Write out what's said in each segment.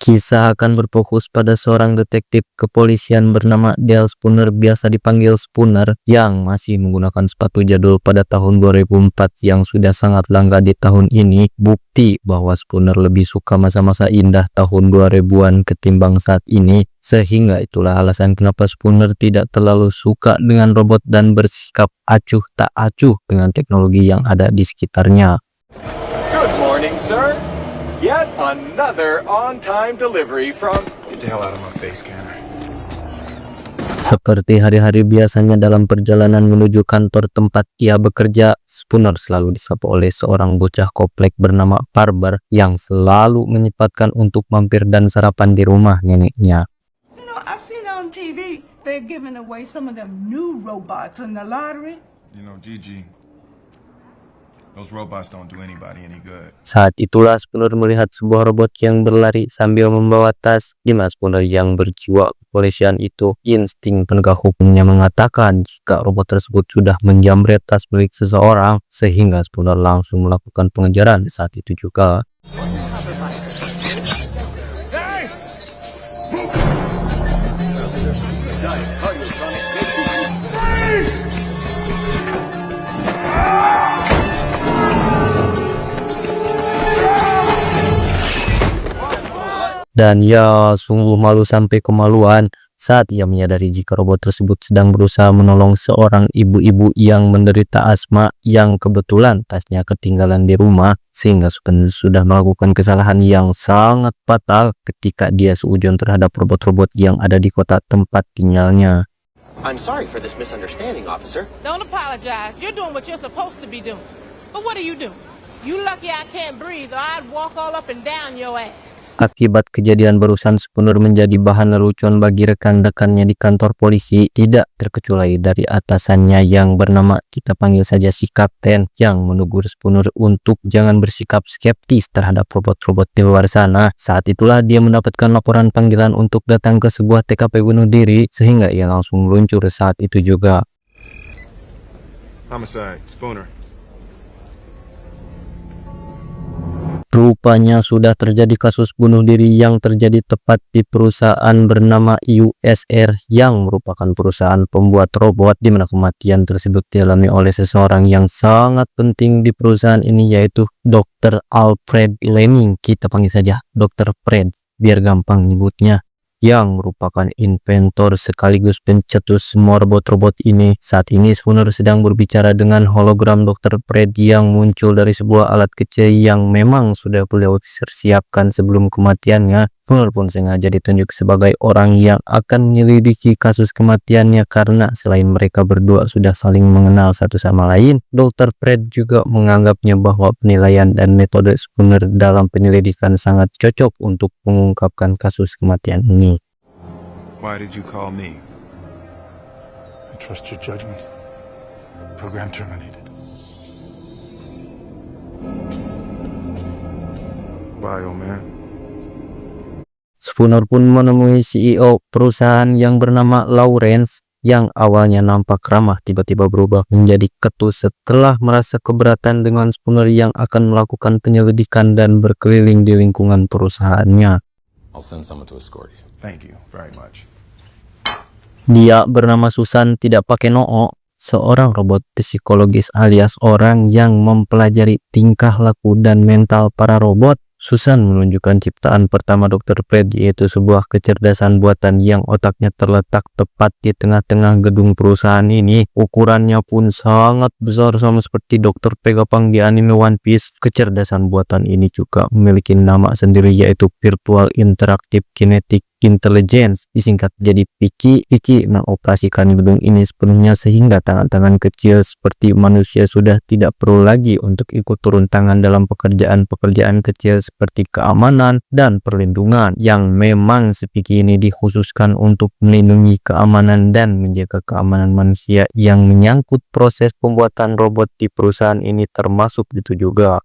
Kisah akan berfokus pada seorang detektif kepolisian bernama Dale Spooner, biasa dipanggil Spooner, yang masih menggunakan sepatu jadul pada tahun 2004 yang sudah sangat langka di tahun ini. Bukti bahwa Spooner lebih suka masa-masa indah tahun 2000-an ketimbang saat ini. Sehingga itulah alasan kenapa Spooner tidak terlalu suka dengan robot dan bersikap acuh tak acuh dengan teknologi yang ada di sekitarnya. Good morning, sir. Yet another on-time delivery from... Get the hell out of my face, scanner. Seperti hari-hari biasanya dalam perjalanan menuju kantor tempat ia bekerja, Spooner selalu disapa oleh seorang bocah koplek bernama Parber yang selalu menyempatkan untuk mampir dan sarapan di rumah neneknya. You know, I've seen on TV they're giving away some of them new robots in the lottery. You know, Gigi, those robots don't do anybody any good. Saat itulah Spooner melihat sebuah robot yang berlari sambil membawa tas. Gimana Spooner yang berjiwa kepolisian itu, insting penegak hukumnya mengatakan jika robot tersebut sudah menjamret tas milik seseorang, sehingga Spooner langsung melakukan pengejaran saat itu juga. Dan ya, sungguh malu sampai kemaluan saat ia menyadari jika robot tersebut sedang berusaha menolong seorang ibu-ibu yang menderita asma yang kebetulan tasnya ketinggalan di rumah, sehingga Spooner sudah melakukan kesalahan yang sangat fatal ketika dia seujon terhadap robot-robot yang ada di kota tempat tinggalnya. I'm sorry for this misunderstanding, officer. Don't apologize. You're doing what you're supposed to be doing. But what are you doing? You lucky I can't breathe or I'd walk all up and down your ass. Akibat kejadian barusan, Spooner menjadi bahan lelucon bagi rekan-rekannya di kantor polisi, tidak terkecuali dari atasannya yang bernama, kita panggil saja si Kapten, yang menegur Spooner untuk jangan bersikap skeptis terhadap robot-robot di luar sana. Saat itulah dia mendapatkan laporan panggilan untuk datang ke sebuah TKP bunuh diri, sehingga ia langsung meluncur saat itu juga. Homicide, Spooner. Rupanya sudah terjadi kasus bunuh diri yang terjadi tepat di perusahaan bernama USR yang merupakan perusahaan pembuat robot, di mana kematian tersebut dialami oleh seseorang yang sangat penting di perusahaan ini, yaitu Dr. Alfred Lemming. Kita panggil saja Dr. Fred biar gampang nyebutnya, yang merupakan inventor sekaligus pencetus semua robot-robot ini. Saat ini Spooner sedang berbicara dengan hologram Dr. Fred yang muncul dari sebuah alat kecil yang memang sudah beliau siapkan sebelum kematiannya. Spooner pun sengaja ditunjuk sebagai orang yang akan menyelidiki kasus kematiannya karena selain mereka berdua sudah saling mengenal satu sama lain, Dr. Fred juga menganggapnya bahwa penilaian dan metode Spooner dalam penyelidikan sangat cocok untuk mengungkapkan kasus kematian ini. Why did you call me? I trust your judgment. Program terminated. Why, old man? Spooner pun menemui CEO perusahaan yang bernama Lawrence, yang awalnya nampak ramah tiba-tiba berubah menjadi ketus setelah merasa keberatan dengan Spooner yang akan melakukan penyelidikan dan berkeliling di lingkungan perusahaannya. I'll send someone to escort you. Thank you very much. Dia bernama Susan, tidak pakai noo, seorang robot psikologis alias orang yang mempelajari tingkah laku dan mental para robot. Susan menunjukkan ciptaan pertama Dr. Fred, yaitu sebuah kecerdasan buatan yang otaknya terletak tepat di tengah-tengah gedung perusahaan ini. Ukurannya pun sangat besar sama seperti Dr. Vegapunk di anime One Piece. Kecerdasan buatan ini juga memiliki nama sendiri, yaitu Virtual Interactive Kinetic Intelligence, disingkat jadi PICI. PICI mengoperasikan gedung ini sepenuhnya sehingga tangan-tangan kecil seperti manusia sudah tidak perlu lagi untuk ikut turun tangan dalam pekerjaan-pekerjaan kecil seperti keamanan dan perlindungan, yang memang PICI ini dikhususkan untuk melindungi keamanan dan menjaga keamanan manusia yang menyangkut proses pembuatan robot di perusahaan ini, termasuk itu juga.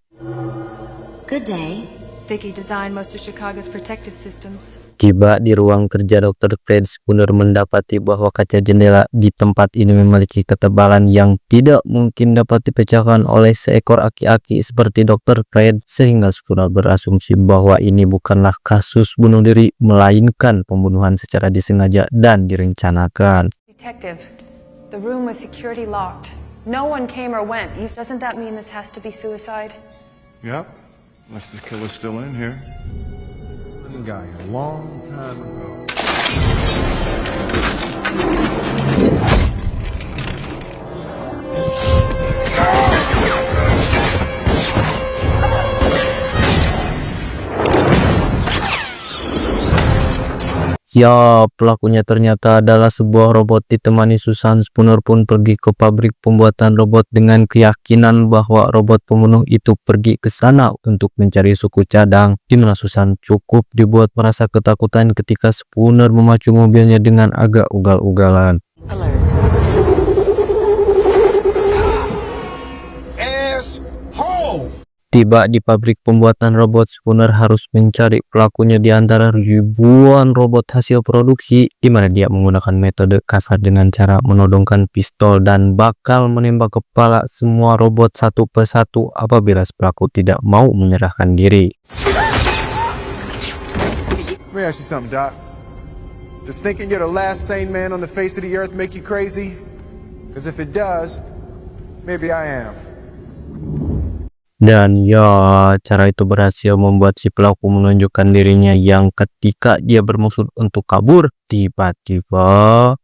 Good day. Vicky designed most of Chicago's protective systems. Tiba di ruang kerja Dr. Fred, Spooner mendapati bahwa kaca jendela di tempat ini memiliki ketebalan yang tidak mungkin dapat dipecahkan oleh seekor aki-aki seperti Dr. Fred, sehingga Spooner berasumsi bahwa ini bukanlah kasus bunuh diri, melainkan pembunuhan secara disengaja dan direncanakan. Detective, the room was security locked. No one came or went. Doesn't that mean this has to be suicide? Yep. Unless the killer's still in here. One guy a long time ago. Ya, pelakunya ternyata adalah sebuah robot. Ditemani Susan, Spooner pun pergi ke pabrik pembuatan robot dengan keyakinan bahwa robot pembunuh itu pergi ke sana untuk mencari suku cadang, di mana Susan cukup dibuat merasa ketakutan ketika Spooner memacu mobilnya dengan agak ugal-ugalan. Tiba di pabrik pembuatan robot, Spooner harus mencari pelakunya di antara ribuan robot hasil produksi, di mana dia menggunakan metode kasar dengan cara menodongkan pistol dan bakal menembak kepala semua robot satu persatu apabila pelaku tidak mau menyerahkan diri. Let me ask you something, Doc. Does thinking you're the last sane man on the face of the earth make you crazy? Because if it does, maybe I am. Dan ya, cara itu berhasil membuat si pelaku menunjukkan dirinya yang ketika dia bermaksud untuk kabur, tiba-tiba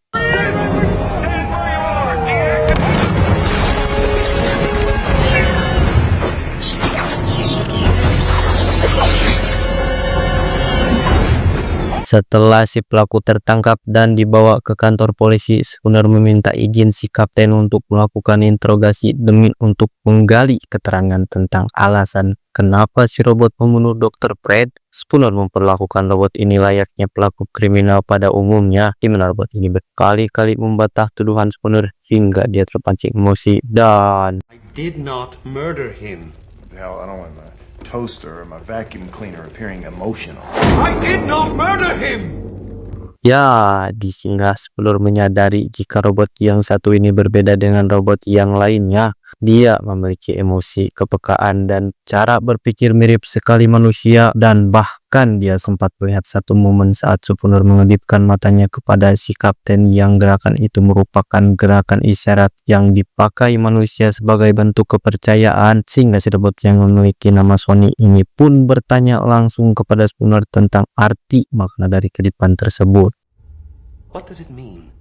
setelah si pelaku tertangkap dan dibawa ke kantor polisi, Spooner meminta izin si kapten untuk melakukan interogasi demi untuk menggali keterangan tentang alasan kenapa si robot pembunuh Dr. Fred. Spooner memperlakukan robot ini layaknya pelaku kriminal pada umumnya, di mana robot ini berkali-kali membantah tuduhan Spooner hingga dia terpancing emosi dan I did not murder him. The hell, I don't want my toaster or my vacuum cleaner appearing emotional. I did not murder him! ya, disinilah Spooner menyadari jika robot yang satu ini berbeda dengan robot yang lainnya. Dia memiliki emosi, kepekaan, dan cara berpikir mirip sekali manusia, dan bahkan dia sempat melihat satu momen saat Spooner mengedipkan matanya kepada si kapten yang gerakan itu merupakan gerakan isyarat yang dipakai manusia sebagai bentuk kepercayaan, sehingga si robot yang memiliki nama Sony ini pun bertanya langsung kepada Spooner tentang arti makna dari kedipan tersebut. What does it mean?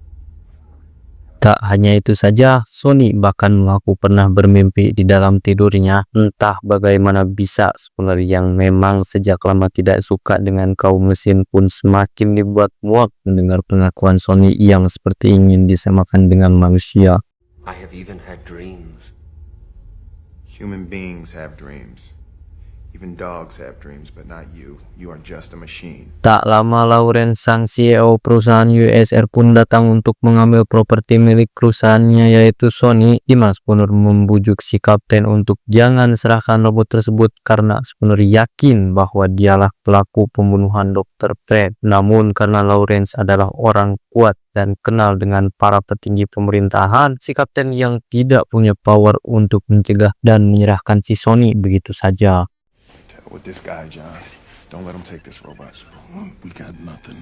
Tak hanya itu saja, Sony bahkan mengaku pernah bermimpi di dalam tidurnya. Entah bagaimana bisa Spooner yang memang sejak lama tidak suka dengan kaum mesin pun semakin dibuat muak mendengar pengakuan Sony yang seperti ingin disamakan dengan manusia. I have even had dreams. Human beings have dreams. Even dogs have dreams, but not you. You are just a machine. Tak lama Lawrence, sang CEO perusahaan USR pun datang untuk mengambil properti milik perusahaannya yaitu Sony, di mana Spooner membujuk si kapten untuk jangan serahkan robot tersebut karena Spooner yakin bahwa dialah pelaku pembunuhan Dr. Fred. Namun karena Lawrence adalah orang kuat dan kenal dengan para petinggi pemerintahan, si kapten yang tidak punya power untuk mencegah dan menyerahkan si Sony begitu saja. With this guy, John. Don't let him take this robot. We got nothing.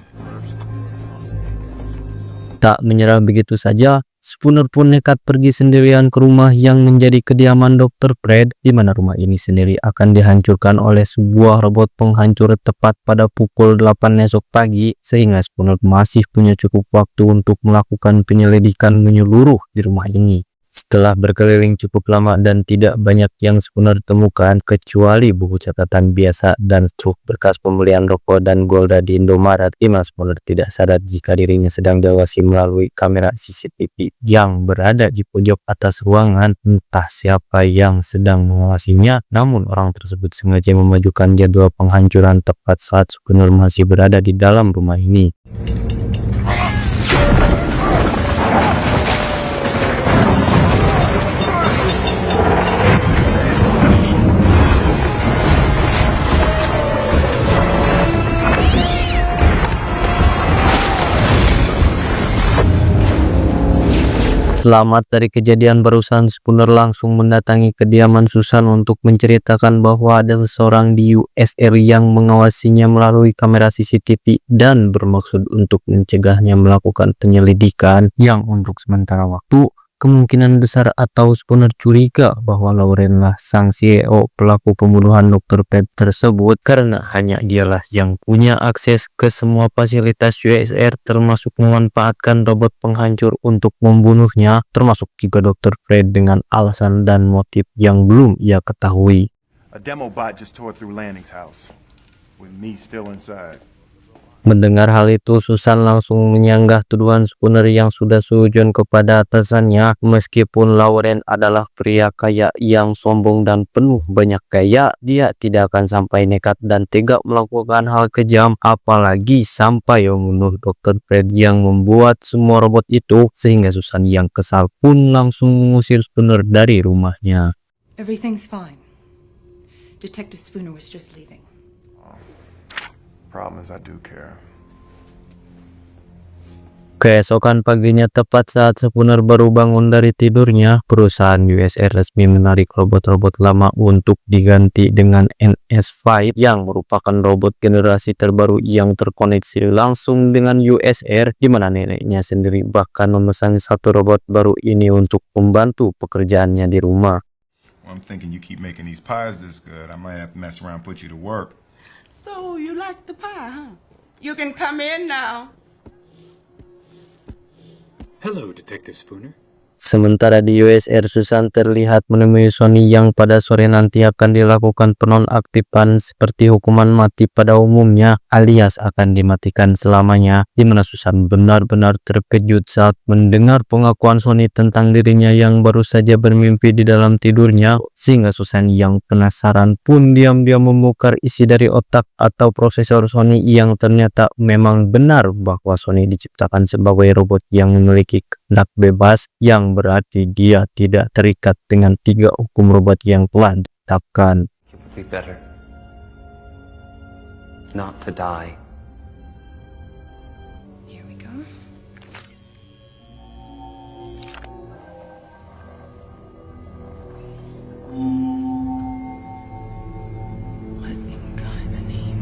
Tak menyerah begitu saja, Spooner pun nekat pergi sendirian ke rumah yang menjadi kediaman Dr. Fred, di mana rumah ini sendiri akan dihancurkan oleh sebuah robot penghancur tepat pada pukul 8 esok pagi, sehingga Spooner masih punya cukup waktu untuk melakukan penyelidikan menyeluruh di rumah ini. Setelah berkeliling cukup lama dan tidak banyak yang Spooner temukan kecuali buku catatan biasa dan truk bekas pembelian rokok dan Golda di Indomaret, dimana Spooner tidak sadar jika dirinya sedang diawasi melalui kamera CCTV yang berada di pojok atas ruangan. Entah siapa yang sedang mengawasinya, namun orang tersebut sengaja memajukan jadwal penghancuran tepat saat Spooner masih berada di dalam rumah ini. Selamat dari kejadian barusan, Spooner langsung mendatangi kediaman Susan untuk menceritakan bahwa ada seseorang di USR yang mengawasinya melalui kamera CCTV dan bermaksud untuk mencegahnya melakukan penyelidikan yang untuk sementara waktu kemungkinan besar atau Spooner curiga bahwa Lauren lah sang CEO pelaku pembunuhan Dr. Pet tersebut karena hanya dialah yang punya akses ke semua fasilitas USR termasuk memanfaatkan robot penghancur untuk membunuhnya termasuk juga Dr. Fred dengan alasan dan motif yang belum ia ketahui. A demo bot just tore through Lanning's house, with me still inside. Mendengar hal itu, Susan langsung menyanggah tuduhan Spooner yang sudah sujud kepada atasannya. Meskipun Lauren adalah pria kaya yang sombong dan penuh banyak gaya, dia tidak akan sampai nekat dan tega melakukan hal kejam, apalagi sampai membunuh Dr. Fred yang membuat semua robot itu, sehingga Susan yang kesal pun langsung mengusir Spooner dari rumahnya. Everything's fine. Detective Spooner was just leaving. Problem is I do care. Keesokan paginya, tepat saat Spooner baru bangun dari tidurnya, perusahaan USR resmi menarik robot-robot lama untuk diganti dengan NS5 yang merupakan robot generasi terbaru yang terkoneksi langsung dengan USR, di mana neneknya sendiri bahkan memesan satu robot baru ini untuk membantu pekerjaannya di rumah. Well, I'm thinking you keep making these pies this good, I might have to mess around and put you to work. So you like the pie, huh? You can come in now. Hello, Detective Spooner. Sementara di USR, Susan terlihat menemui Sony yang pada sore nanti akan dilakukan penonaktifan seperti hukuman mati pada umumnya, alias akan dimatikan selamanya, di mana Susan benar-benar terkejut saat mendengar pengakuan Sony tentang dirinya yang baru saja bermimpi di dalam tidurnya, sehingga Susan yang penasaran pun diam-diam membongkar isi dari otak atau prosesor Sony yang ternyata memang benar bahwa Sony diciptakan sebagai robot yang memiliki kehendak bebas, yang berarti dia tidak terikat dengan 3 hukum robot yang telah ditetapkan. It would be better not to die. Here we go. What in God's name?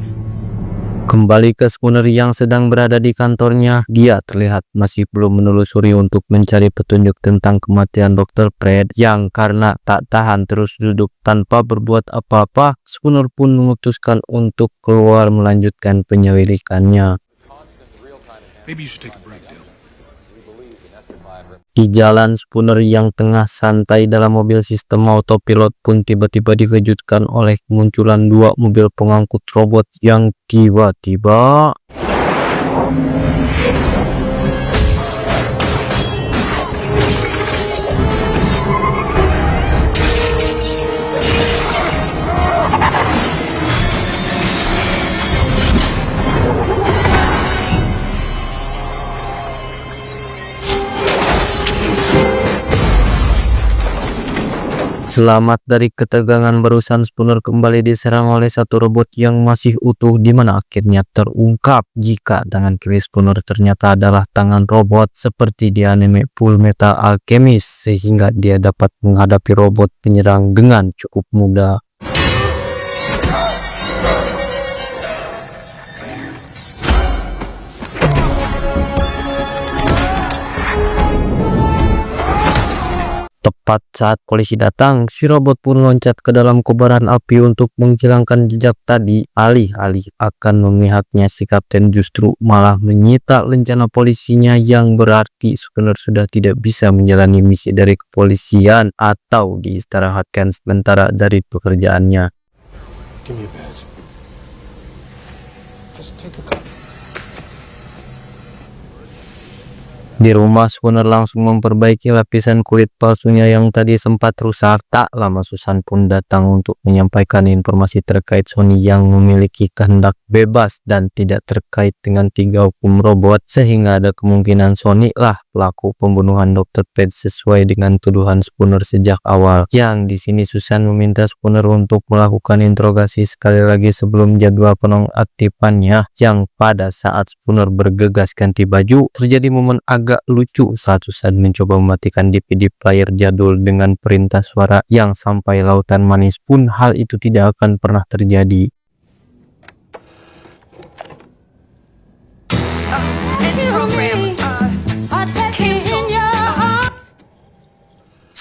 Kembali ke Spooner yang sedang berada di kantornya, dia terlihat masih belum menelusuri untuk mencari petunjuk tentang kematian Dr. Fred, yang karena tak tahan terus duduk tanpa berbuat apa-apa, Spooner pun memutuskan untuk keluar melanjutkan penyelidikannya. Maybe you should take a break, Dale. Di jalan, Spooner yang tengah santai dalam mobil sistem autopilot pun tiba-tiba dikejutkan oleh kemunculan 2 mobil pengangkut robot yang tiba-tiba selamat dari ketegangan barusan. Spooner kembali diserang oleh satu robot yang masih utuh, di mana akhirnya terungkap jika tangan kiri Spooner ternyata adalah tangan robot seperti di anime Full Metal Alchemist, sehingga dia dapat menghadapi robot penyerang dengan cukup mudah. Tepat saat polisi datang, si robot pun loncat ke dalam kobaran api untuk menghilangkan jejak tadi. Alih-alih akan memihaknya, si kapten justru malah menyita lencana polisinya, yang berarti Spooner sudah tidak bisa menjalani misi dari kepolisian atau diistirahatkan sementara dari pekerjaannya. Give me a badge. Just take a cup. Di rumah, Spooner langsung memperbaiki lapisan kulit palsunya yang tadi sempat rusak. Tak lama Susan pun datang untuk menyampaikan informasi terkait Sony yang memiliki kehendak bebas dan tidak terkait dengan 3 hukum robot, sehingga ada kemungkinan Sony lah pelaku pembunuhan Dr. Pet sesuai dengan tuduhan Spooner sejak awal. Yang di sini Susan meminta Spooner untuk melakukan interogasi sekali lagi sebelum jadwal penonaktifannya, yang pada saat Spooner bergegas ganti baju, terjadi momen agak agak lucu saat Susan mencoba mematikan DVD player jadul dengan perintah suara yang sampai lautan manis pun hal itu tidak akan pernah terjadi.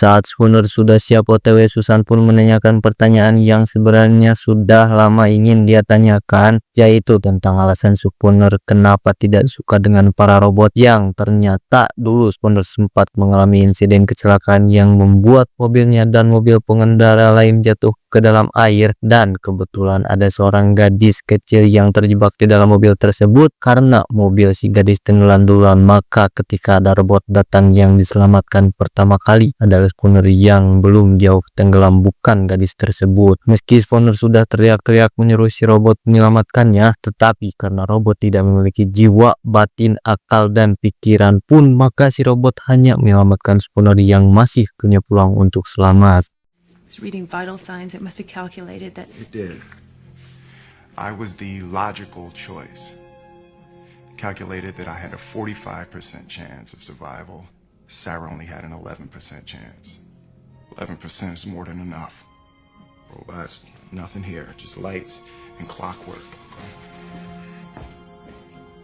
Saat Spooner sudah siap OTW, Susan pun menanyakan pertanyaan yang sebenarnya sudah lama ingin dia tanyakan, yaitu tentang alasan Spooner kenapa tidak suka dengan para robot yang ternyata dulu Spooner sempat mengalami insiden kecelakaan yang membuat mobilnya dan mobil pengendara lain jatuh ke dalam air, dan kebetulan ada seorang gadis kecil yang terjebak di dalam mobil tersebut. Karena mobil si gadis tenggelam duluan, maka ketika ada robot datang yang diselamatkan pertama kali adalah Spooner yang belum jauh tenggelam, bukan gadis tersebut. Meski Spooner sudah teriak-teriak menyuruh si robot menyelamatkannya, tetapi karena robot tidak memiliki jiwa, batin, akal, dan pikiran pun, maka si robot hanya menyelamatkan Spooner yang masih punya peluang untuk selamat. Reading vital signs, it must have calculated that... It did. I was the logical choice. Calculated that I had a 45% chance of survival. Sarah only had an 11% chance. 11% is more than enough. Robots, nothing here, just lights and clockwork.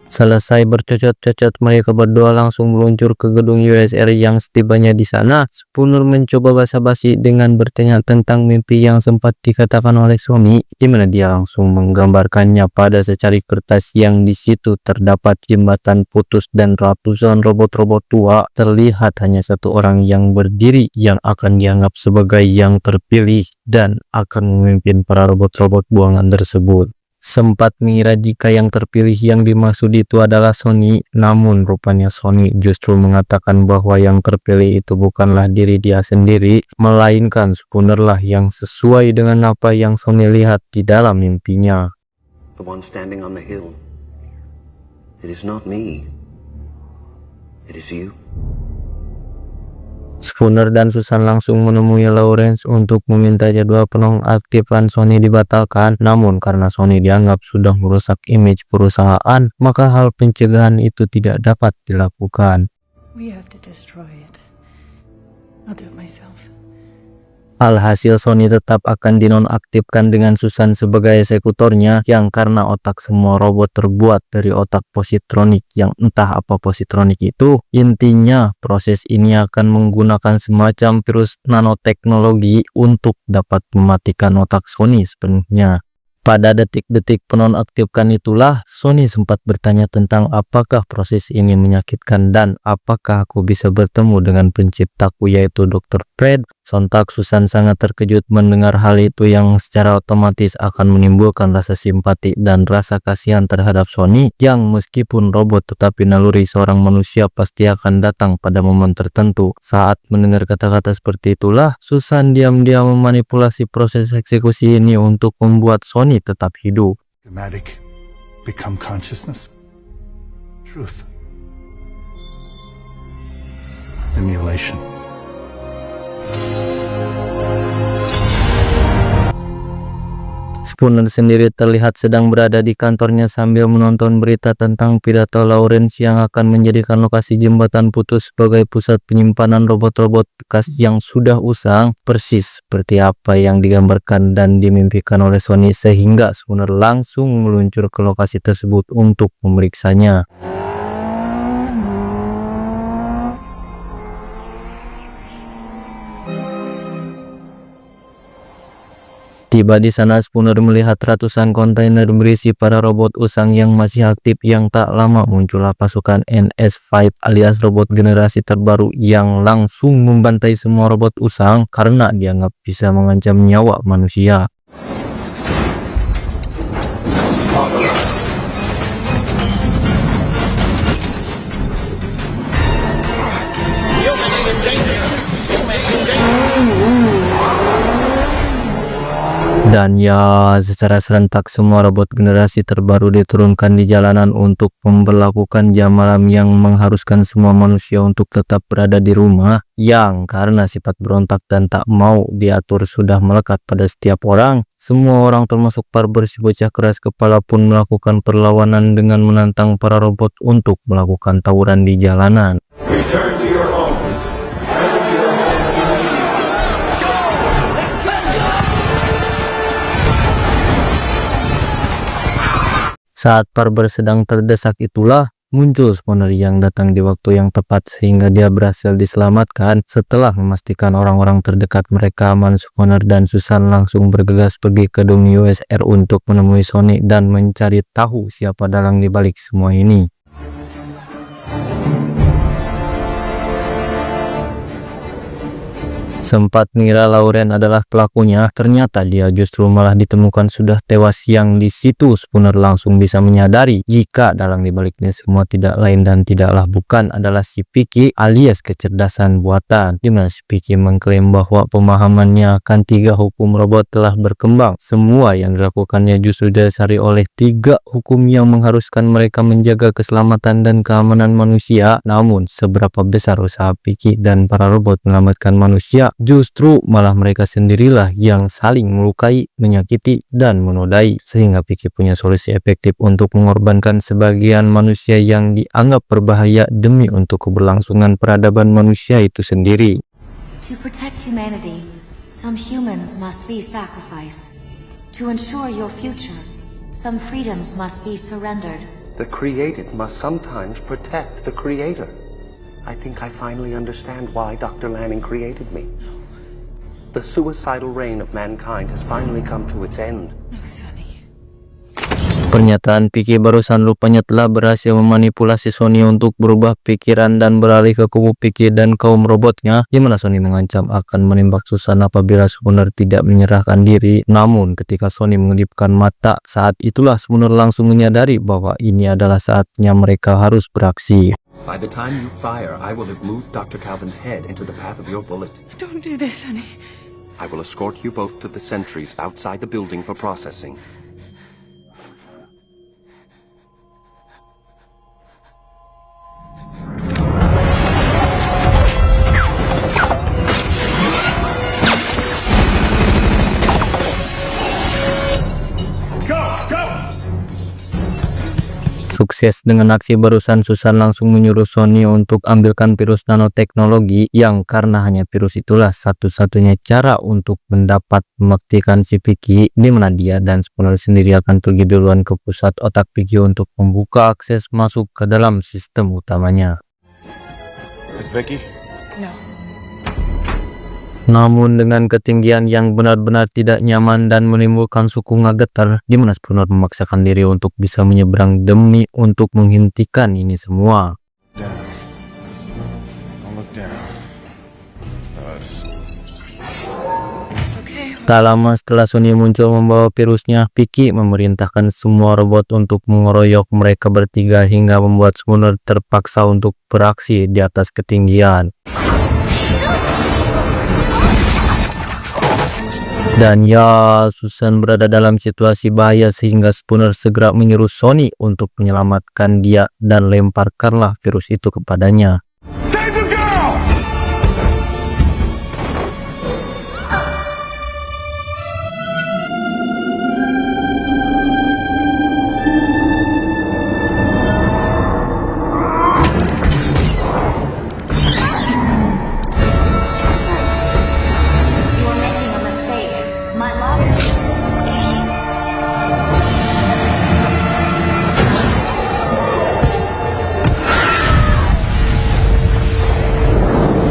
Selesai bercocot-cocot, mereka berdua langsung meluncur ke gedung USR yang setibanya di sana, Spooner mencoba basa-basi dengan bertanya tentang mimpi yang sempat dikatakan oleh suami, di mana dia langsung menggambarkannya pada secari kertas yang di situ terdapat jembatan putus dan ratusan robot-robot tua. Terlihat hanya satu orang yang berdiri yang akan dianggap sebagai yang terpilih dan akan memimpin para robot-robot buangan tersebut. Sempat mengira jika yang terpilih yang dimaksud itu adalah Sony, namun rupanya Sony justru mengatakan bahwa yang terpilih itu bukanlah diri dia sendiri, melainkan Spooner lah yang sesuai dengan apa yang Sony lihat di dalam mimpinya. The one standing on the hill. It is not me. It is you. Spooner dan Susan langsung menemui Lawrence untuk meminta jadwal penonaktifan Sony dibatalkan, namun karena Sony dianggap sudah merusak image perusahaan, maka hal pencegahan itu tidak dapat dilakukan. We have to destroy it. I'll do it myself. Alhasil Sony tetap akan dinonaktifkan dengan Susan sebagai eksekutornya, yang karena otak semua robot terbuat dari otak positronik yang entah apa positronik itu. Intinya proses ini akan menggunakan semacam virus nanoteknologi untuk dapat mematikan otak Sony sepenuhnya. Pada detik-detik penonaktifkan itulah Sony sempat bertanya tentang apakah proses ini menyakitkan dan apakah aku bisa bertemu dengan penciptaku yaitu Dr. Fred. Sontak Susan sangat terkejut mendengar hal itu yang secara otomatis akan menimbulkan rasa simpati dan rasa kasihan terhadap Sony yang meskipun robot tetapi naluri seorang manusia pasti akan datang pada momen tertentu. Saat mendengar kata-kata seperti itulah Susan diam-diam memanipulasi proses eksekusi ini untuk membuat Sony tetap hidup. Schematic become consciousness. Truth. Simulation. Spooner sendiri terlihat sedang berada di kantornya sambil menonton berita tentang pidato Lawrence yang akan menjadikan lokasi jembatan putus sebagai pusat penyimpanan robot-robot bekas yang sudah usang, persis seperti apa yang digambarkan dan dimimpikan oleh Sony, sehingga Spooner langsung meluncur ke lokasi tersebut untuk memeriksanya. Tiba di sana, Spooner melihat ratusan kontainer berisi para robot usang yang masih aktif, yang tak lama muncullah pasukan NS5 alias robot generasi terbaru yang langsung membantai semua robot usang karena dianggap bisa mengancam nyawa manusia. Dan ya, secara serentak semua robot generasi terbaru diturunkan di jalanan untuk memberlakukan jam malam yang mengharuskan semua manusia untuk tetap berada di rumah, yang karena sifat berontak dan tak mau diatur sudah melekat pada setiap orang. Semua orang termasuk Barber si bocah keras kepala pun melakukan perlawanan dengan menantang para robot untuk melakukan tawuran di jalanan. Saat Parber sedang terdesak itulah muncul spawner yang datang di waktu yang tepat sehingga dia berhasil diselamatkan. Setelah memastikan orang-orang terdekat mereka aman, Spawner dan Susan langsung bergegas pergi ke gedung USR untuk menemui Sony dan mencari tahu siapa dalang di balik semua ini. Sempat mengira Lauren adalah pelakunya, ternyata dia justru malah ditemukan sudah tewas. Yang di situ Spooner langsung bisa menyadari jika dalang dibaliknya semua tidak lain dan tidaklah bukan adalah si Vicky alias kecerdasan buatan, dimana si Vicky mengklaim bahwa pemahamannya akan 3 hukum robot telah berkembang. Semua yang dilakukannya justru didasari oleh 3 hukum yang mengharuskan mereka menjaga keselamatan dan keamanan manusia. Namun seberapa besar usaha Vicky dan para robot menyelamatkan manusia, justru malah mereka sendirilah yang saling melukai, menyakiti, dan menodai. Sehingga Vicky punya solusi efektif untuk mengorbankan sebagian manusia yang dianggap berbahaya demi untuk keberlangsungan peradaban manusia itu sendiri. To protect humanity, some humans must be sacrificed. To ensure your future, some freedoms must be surrendered. The created must sometimes protect the creator. I think I finally understand why Dr. Lanning created me. The suicidal reign of mankind has finally come to its end. Pernyataan Vicky barusan rupanya telah berhasil memanipulasi Sony untuk berubah pikiran dan beralih ke kubu Vicky dan kaum robotnya, di mana Sony mengancam akan menembak Susan apabila Spooner tidak menyerahkan diri. Namun ketika Sony mengedipkan mata, saat itulah Spooner langsung menyadari bahwa ini adalah saatnya mereka harus beraksi. By the time you fire, I will have moved Dr. Calvin's head into the path of your bullet. Don't do this, honey. I will escort you both to the sentries outside the building for processing. Sukses dengan aksi barusan, Susan langsung menyuruh Sony untuk ambilkan virus nanoteknologi yang karena hanya virus itulah satu-satunya cara untuk mendapat membuktikan si Vicky, di mana dia dan Spooner sendiri akan pergi duluan ke pusat otak Vicky untuk membuka akses masuk ke dalam sistem utamanya. Miss Vicky? No. Namun dengan ketinggian yang benar-benar tidak nyaman dan menimbulkan suku getar, di mana Spooner memaksakan diri untuk bisa menyeberang demi untuk menghentikan ini semua. Down. Don't look down. Tak lama setelah Sony muncul membawa virusnya, Vicky memerintahkan semua robot untuk mengeroyok mereka bertiga hingga membuat Spooner terpaksa untuk beraksi di atas ketinggian. Dan ya, Susan berada dalam situasi bahaya sehingga Spooner segera menyuruh Sony untuk menyelamatkan dia dan lemparkanlah virus itu kepadanya. Save the girl!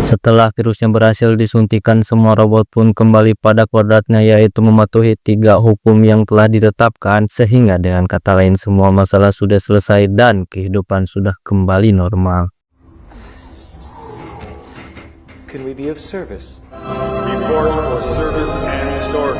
Setelah virusnya berhasil disuntikan, semua robot pun kembali pada kodratnya, yaitu mematuhi 3 hukum yang telah ditetapkan, sehingga dengan kata lain semua masalah sudah selesai dan kehidupan sudah kembali normal. Can we be of service? Report for service and start.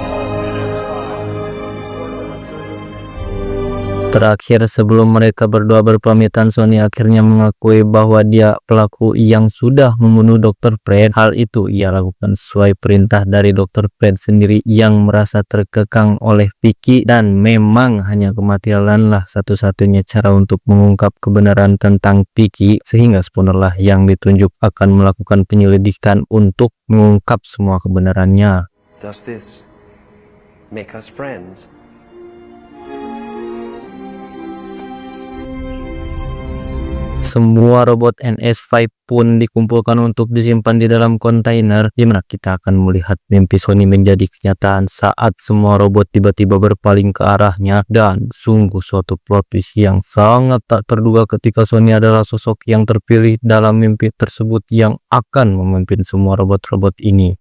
Terakhir, sebelum mereka berdua berpamitan, Sony akhirnya mengakui bahwa dia pelaku yang sudah membunuh Dr. Fred. Hal itu ia lakukan sesuai perintah dari Dr. Fred sendiri yang merasa terkekang oleh Vicky, dan memang hanya kematianlah satu-satunya cara untuk mengungkap kebenaran tentang Vicky, sehingga Spooner lah yang ditunjuk akan melakukan penyelidikan untuk mengungkap semua kebenarannya. Does this make us friends? semua robot NS5 pun dikumpulkan untuk disimpan di dalam kontainer, di mana kita akan melihat mimpi Sony menjadi kenyataan saat semua robot tiba-tiba berpaling ke arahnya. Dan sungguh suatu plot twist yang sangat tak terduga ketika Sony adalah sosok yang terpilih dalam mimpi tersebut yang akan memimpin semua robot-robot ini.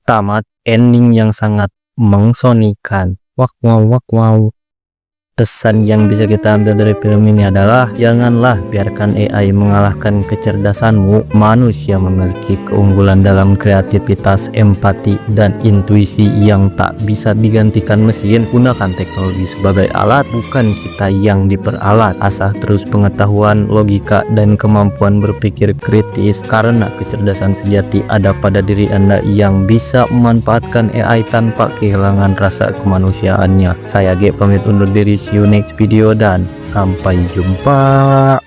Tamat ending yang sangat mengsonikan. Wak wow. Pesan yang bisa kita ambil dari film ini adalah janganlah biarkan AI mengalahkan kecerdasanmu. Manusia memiliki keunggulan dalam kreativitas, empati, dan intuisi yang tak bisa digantikan mesin. Gunakan teknologi sebagai alat, bukan kita yang diperalat. Asah terus pengetahuan, logika, dan kemampuan berpikir kritis, karena kecerdasan sejati ada pada diri Anda yang bisa memanfaatkan AI tanpa kehilangan rasa kemanusiaannya. Saya G pamit undur diri. See you next video dan sampai jumpa.